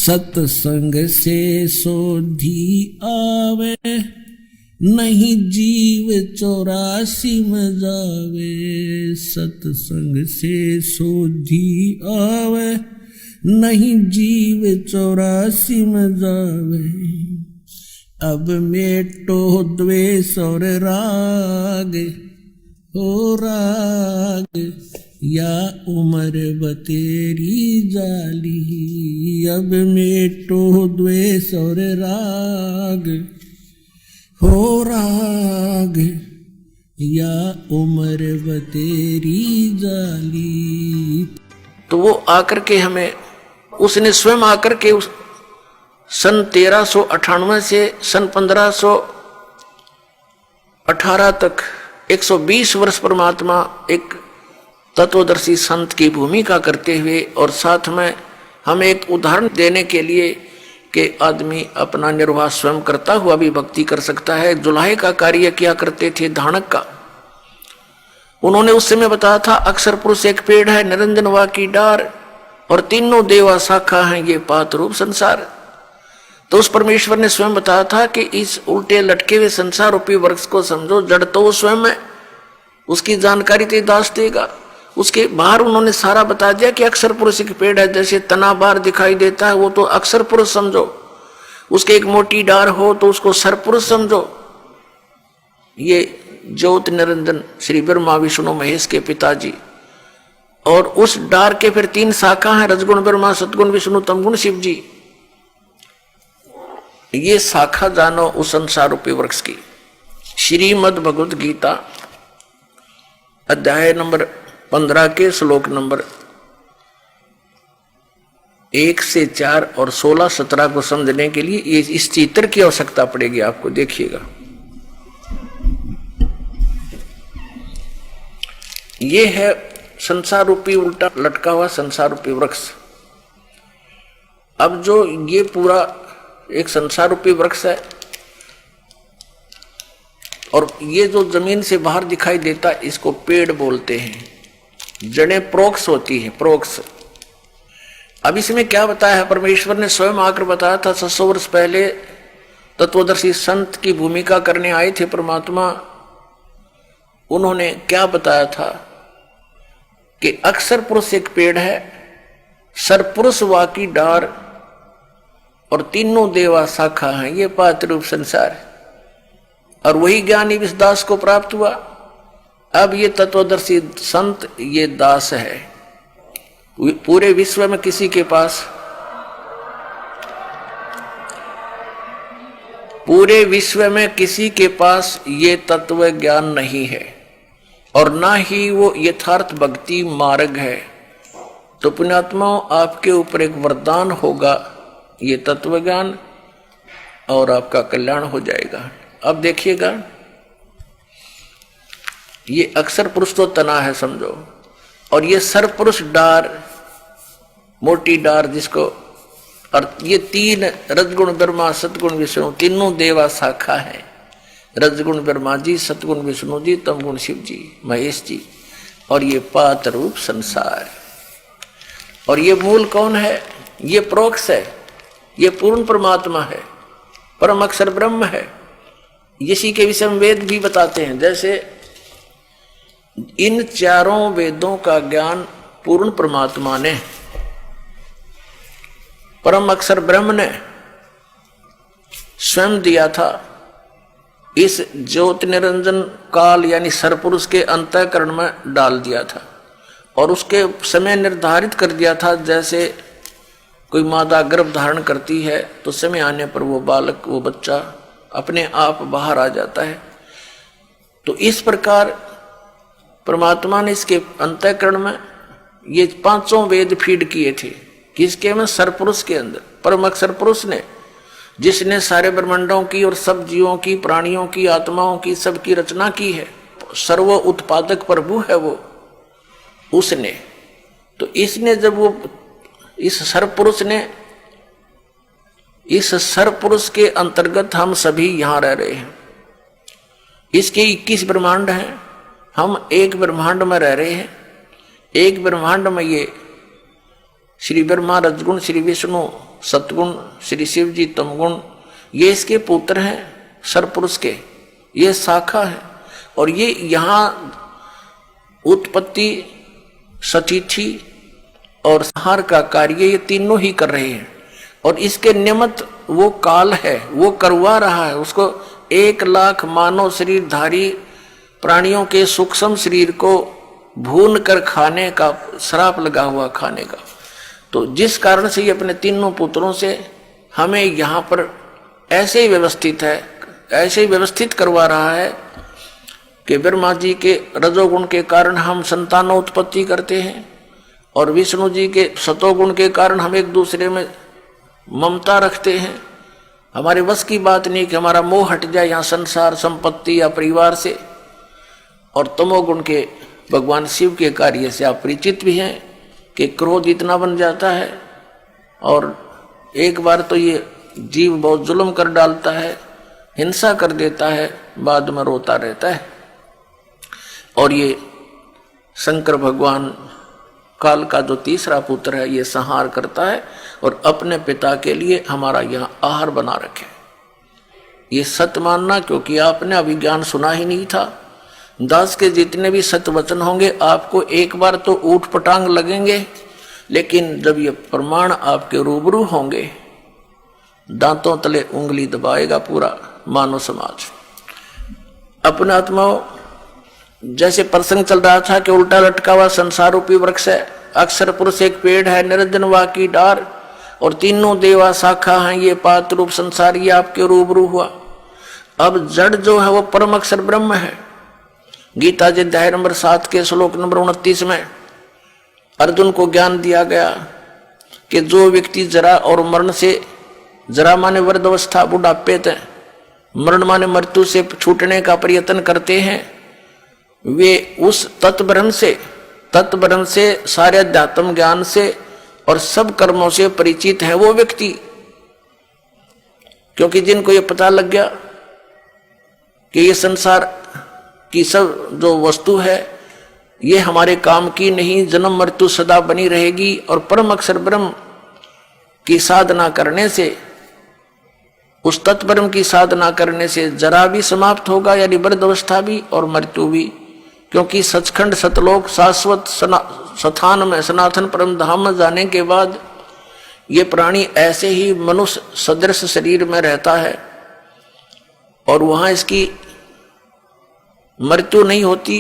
सत्संग से सोधी आवे, नहीं जीव 84 में जावे। सत्संग से सोधी आवे, नहीं जीव 84 में जावे। अब मेटो द्वेष और राग, हो राग या उम्र बतेरी जाली। अब मेटो द्वेष और राग, हो राग या उम्र बतेरी जाली। तो वो आकर के हमें, उसने स्वयं आकर के उस सन 1398 से सन 1518 तक 120 वर्ष परमात्मा एक तत्वदर्शी संत की भूमिका करते हुए, और साथ में हमें एक उदाहरण देने के लिए कि आदमी अपना निर्वाह स्वयं करता हुआ भी भक्ति कर सकता है। जुलाहे का कार्य किया करते थे, धानक का। उन्होंने उस समय बताया था, अक्षर पुरुष एक पेड़ है, निरंजन वा की डार, और तीनों देवा शाखा हैं, ये पात रूप संसार। तो उस परमेश्वर ने स्वयं बताया था कि इस उल्टे लटके हुए संसार रूपी वृक्ष को समझो, जड़ तो वो स्वयं है, उसकी जानकारी तो दास देगा। उसके बाहर उन्होंने सारा बता दिया कि अक्षर पुरुष एक पेड़ है, जैसे तना बाहर दिखाई देता है वो तो अक्षर पुरुष समझो, उसके एक मोटी डार हो तो उसको सरपुरुष समझो। ये ज्योत निरंजन श्री ब्रह्मा विष्णु महेश के पिताजी, और उस डार के फिर 3 शाखा हैं, रजगुण ब्रह्मा, सतगुण विष्णु, तमगुण शिव जी। ये शाखा जानो उस संसार रूपी वृक्ष की। श्रीमद् भगवद गीता अध्याय नंबर 15 के श्लोक नंबर 1 से 4 और 16, 17 को समझने के लिए ये इस चित्र की आवश्यकता पड़ेगी आपको। देखिएगा, ये है संसार रूपी उल्टा लटका हुआ संसार रूपी वृक्ष। अब जो ये पूरा एक संसार रूपी वृक्ष है, और ये जो जमीन से बाहर दिखाई देता इसको पेड़ बोलते हैं। जड़ें प्रोक्ष होती है, प्रोक्ष। अब इसमें क्या बताया है, परमेश्वर ने स्वयं आकर बताया था। 600 वर्ष पहले तत्वदर्शी संत की भूमिका करने आए थे परमात्मा। उन्होंने क्या बताया था कि अक्षर पुरुष एक पेड़ है, सरपुरुष वा की डार, और तीनों देवा शाखा हैं, ये पात रूप संसार। और वही ज्ञानी इस दास को प्राप्त हुआ। अब ये तत्वदर्शी संत ये दास है। पूरे विश्व में किसी के पास, पूरे विश्व में किसी के पास ये तत्व ज्ञान नहीं है, और ना ही वो यथार्थ भक्ति मार्ग है। तो पुण्यात्माओं, आपके ऊपर एक वरदान होगा ये तत्व ज्ञान, और आपका कल्याण हो जाएगा। अब देखिएगा, ये अक्षर पुरुष तो तना है समझो, और ये सरपुरुष डार, मोटी डार जिसको, और ये 3 रजगुण ब्रह्मा, सतगुण विष्णु, तीनों देवा शाखा है। रजगुण ब्रह्मा जी, सतगुण विष्णु जी, तमगुण शिव जी, महेश जी, और ये पात रूप संसार। और ये मूल कौन है? ये प्रोक्ष है, ये पूर्ण परमात्मा है, परम अक्षर ब्रह्म है। इसी के विषय में वेद भी बताते हैं। जैसे इन चारों वेदों का ज्ञान पूर्ण परमात्मा ने, परम अक्षर ब्रह्म ने स्वयं दिया था। इस ज्योति निरंजन काल यानी सरपुरुष के अंतःकरण में डाल दिया था, और उसके समय निर्धारित कर दिया था। जैसे कोई मादा गर्भ धारण करती है तो समय आने पर वो बालक, वो बच्चा अपने आप बाहर आ जाता है। तो इस प्रकार परमात्मा ने इसके अंतःकरण में ये 5 वेद फीड किए थे। किसके में? सरपुरुष के अंदर, परम अक्षर पुरुष ने, जिसने सारे ब्रह्मांडों की और सब जीवों की, प्राणियों की, आत्माओं की, सबकी रचना की है। सर्व उत्पादक प्रभु है वो, उसने। तो इसने जब वो इस सरपुरुष ने, इस सरपुरुष के अंतर्गत हम सभी यहां रह रहे हैं। इसके 21 ब्रह्मांड हैं, हम एक ब्रह्मांड में रह रहे हैं। एक ब्रह्मांड में ये श्री ब्रह्मा रजगुण, श्री विष्णु सतगुण, श्री शिव जी तमगुण, ये इसके पुत्र हैं सरपुरुष के, ये शाखा है। और ये यहाँ उत्पत्ति, सतिथि और संहार का कार्य ये तीनों ही कर रहे हैं। और इसके निमित्त वो काल है, वो करवा रहा है। उसको 1 लाख मानव शरीरधारी प्राणियों के सूक्ष्म शरीर को भून कर खाने का श्राप लगा हुआ, खाने का। तो जिस कारण से ये अपने तीनों पुत्रों से हमें यहाँ पर ऐसे ही व्यवस्थित है, ऐसे ही व्यवस्थित करवा रहा है कि ब्रह्मा जी के रजोगुण के कारण हम संतानोत्पत्ति करते हैं और विष्णु जी के सतोगुण के कारण हम एक दूसरे में ममता रखते हैं। हमारे बस की बात नहीं कि हमारा मोह हट जाए यहाँ संसार, संपत्ति या परिवार से। और तमोगुण के भगवान शिव के कार्य से आप परिचित भी हैं कि क्रोध इतना बन जाता है और एक बार तो ये जीव बहुत जुल्म कर डालता है, हिंसा कर देता है, बाद में रोता रहता है। और ये शंकर भगवान काल का जो तीसरा पुत्र है ये संहार करता है और अपने पिता के लिए हमारा यहाँ आहार बना रखे। ये सत्य मानना, क्योंकि आपने अभी ज्ञान सुना ही नहीं था। दास के जितने भी सत्य वचन होंगे आपको एक बार तो ऊट पटांग लगेंगे, लेकिन जब ये प्रमाण आपके रूबरू होंगे दांतों तले उंगली दबाएगा पूरा मानव समाज। अपना आत्माओं, जैसे प्रसंग चल रहा था कि उल्टा लटका हुआ संसार रूपी वृक्ष है, अक्षर पुरुष एक पेड़ है, निरंजन वा की डार और तीनों देवा शाखा हैं, ये पात्र रूप संसार ये आपके रूबरू हुआ। अब जड़ जो है वो परम अक्षर ब्रह्म है। गीता जी अध्याय नंबर 7 के श्लोक नंबर 29 में अर्जुन को ज्ञान दिया गया कि जो व्यक्ति जरा और मरण से, जरा माने वृद्धावस्था बुढ़ापे तक, मरण माने मृत्यु से छूटने का प्रयत्न करते हैं, वे उस तत्ब्रह्म से सारे अध्यात्म ज्ञान से और सब कर्मों से परिचित है वो व्यक्ति। क्योंकि जिनको ये पता लग गया कि ये संसार की सब जो वस्तु है ये हमारे काम की नहीं, जन्म मृत्यु सदा बनी रहेगी और परम अक्षर ब्रह्म की साधना करने से, उस तत्ब्रह्म की साधना करने से जरा भी समाप्त होगा, यानी वृद्धावस्था भी और मृत्यु भी। क्योंकि सचखंड सतलोक शाश्वत स्थान में सनातन परम धाम में जाने के बाद ये प्राणी ऐसे ही मनुष्य सदृश शरीर में रहता है और वहां इसकी मृत्यु नहीं होती,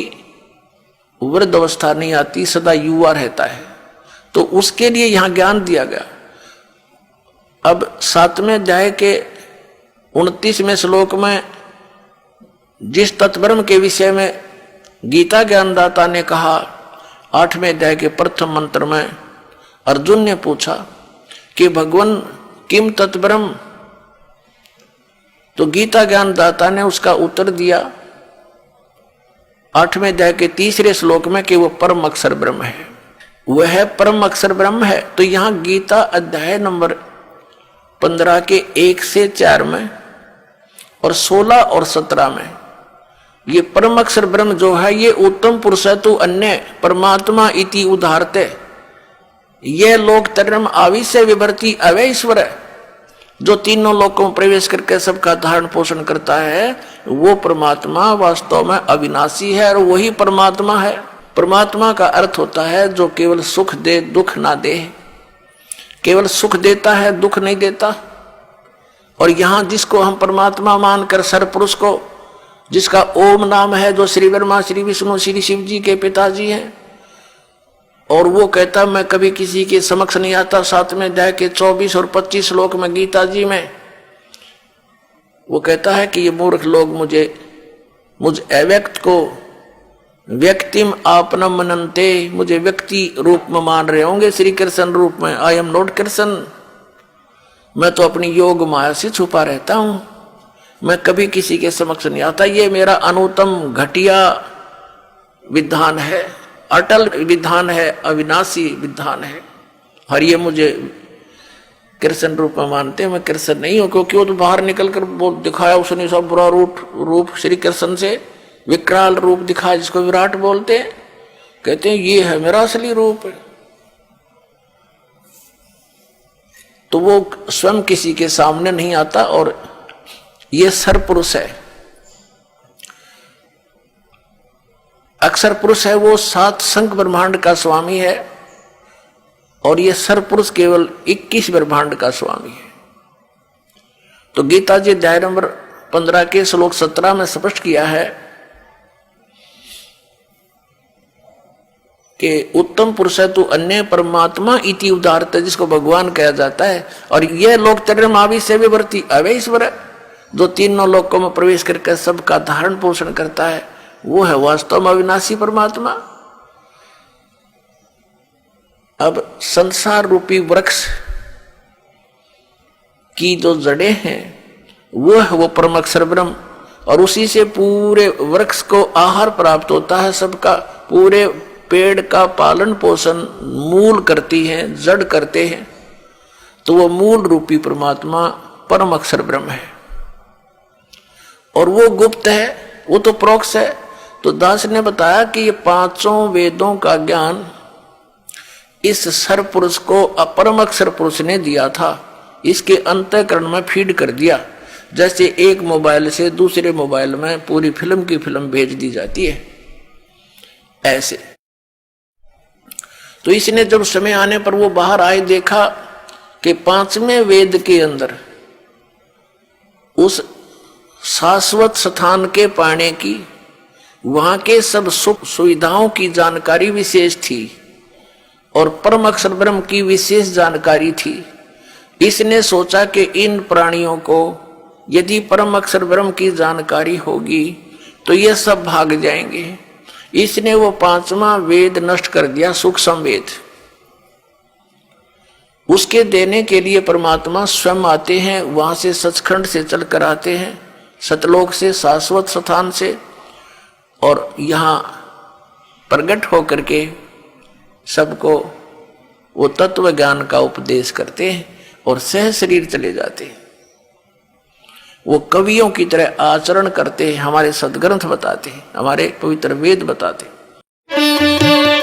वृद्ध अवस्था नहीं आती, सदा युवा रहता है। तो उसके लिए यहां ज्ञान दिया गया। अब 7वें अध्याय के 29वें श्लोक में जिस तत्ब्रह्म के विषय में गीता ज्ञानदाता ने कहा, 8वें अध्याय के प्रथम मंत्र में अर्जुन ने पूछा कि भगवान किम तत्ब्रह्म, तो गीता ज्ञानदाता ने उसका उत्तर दिया 8वें अध्याय के 3रे श्लोक में कि वो परम अक्षर ब्रह्म है, वह परम अक्षर ब्रह्म है। तो यहां गीता अध्याय नंबर 15 के 1 से 4 में और 16 और 17 में ये परम अक्षर ब्रह्म जो है ये उत्तम पुरुष है तो अन्य परमात्मा इति उदाहरते, ये लोक तरम आविश्य विभर्ति अवय ईश्वर है, जो तीनों लोकों में प्रवेश करके सबका धारण पोषण करता है, वो परमात्मा वास्तव में अविनाशी है और वही परमात्मा है। परमात्मा का अर्थ होता है जो केवल सुख दे, दुख ना दे। केवल सुख देता है, दुख नहीं देता। और यहां जिसको हम परमात्मा मानकर सरपुरुष को, जिसका ओम नाम है, जो श्री ब्रह्मा श्री विष्णु श्री शिव जी के पिताजी हैं, और वो कहता मैं कभी किसी के समक्ष नहीं आता। 7वें अध्याय के 24 और 25 श्लोक में गीता जी में वो कहता है कि ये मूर्ख लोग मुझ अव्यक्त को व्यक्तिम आपनम मनन्ते, मुझे व्यक्ति रूप में मान रहे होंगे, श्री कृष्ण रूप में। आई एम नॉट कृष्ण, मैं तो अपनी योग माया से छुपा रहता हूं, मैं कभी किसी के समक्ष नहीं आता। ये मेरा अनुत्तम घटिया विधान है, अटल विधान है, अविनाशी विधान है। और ये मुझे कृष्ण रूप में मानते हैं, मैं कृष्ण नहीं हूं। क्योंकि वो तो बाहर निकल कर वो दिखाया उसने सब बुरा रूप श्री कृष्ण से विकराल रूप दिखाया, जिसको विराट बोलते हैं। कहते हैं ये है मेरा असली रूप। तो वो स्वयं किसी के सामने नहीं आता, और ये सरपुरुष है। अक्षर पुरुष है वो 7 संख ब्रह्मांड का स्वामी है, और ये सरपुरुष केवल 21 ब्रह्मांड का स्वामी है। तो गीता जी अध्याय नंबर 15 के श्लोक 17 में स्पष्ट किया है कि उत्तम पुरुष है तू अन्य परमात्मा इति उदारत, जिसको भगवान कहा जाता है। और यह लोक चरमावि से विवर्ती अवे ईश्वर, जो तीनों लोकों में प्रवेश करके सबका धारण पोषण करता है, वो है वास्तव में अविनाशी परमात्मा। अब संसार रूपी वृक्ष की जो जड़ें हैं वो है वो परम अक्षर ब्रह्म, और उसी से पूरे वृक्ष को आहार प्राप्त होता है। सबका पूरे पेड़ का पालन पोषण मूल करती है, जड़ करते हैं। तो वो मूल रूपी परमात्मा परम अक्षर ब्रह्म है, और वो गुप्त है, वो तो प्रोक्ष है। तो दास ने बताया कि ये 5 वेदों का ज्ञान इस सरपुरुष को अपरम अक्षर पुरुष ने दिया था, इसके अंतःकरण में फीड कर दिया। जैसे एक मोबाइल से दूसरे मोबाइल में पूरी फिल्म की फिल्म भेज दी जाती है, ऐसे। तो इसने जब समय आने पर वो बाहर आए, देखा कि 5वें वेद के अंदर उस शाश्वत स्थान के पाने की, वहां के सब सुख सुविधाओं की जानकारी विशेष थी, और परम अक्षर ब्रह्म की विशेष जानकारी थी। इसने सोचा कि इन प्राणियों को यदि परम अक्षर ब्रह्म की जानकारी होगी तो ये सब भाग जाएंगे। इसने वो 5वां वेद नष्ट कर दिया, सूक्ष्म वेद। उसके देने के लिए परमात्मा स्वयं आते हैं, वहां से सचखंड से चल कर आते हैं, सतलोक से, शाश्वत स्थान से, और यहाँ प्रकट होकर के सबको वो तत्व ज्ञान का उपदेश करते हैं और सह शरीर चले जाते हैं। वो कवियों की तरह आचरण करते हैं, हमारे सदग्रंथ बताते हैं, हमारे पवित्र वेद बताते हैं।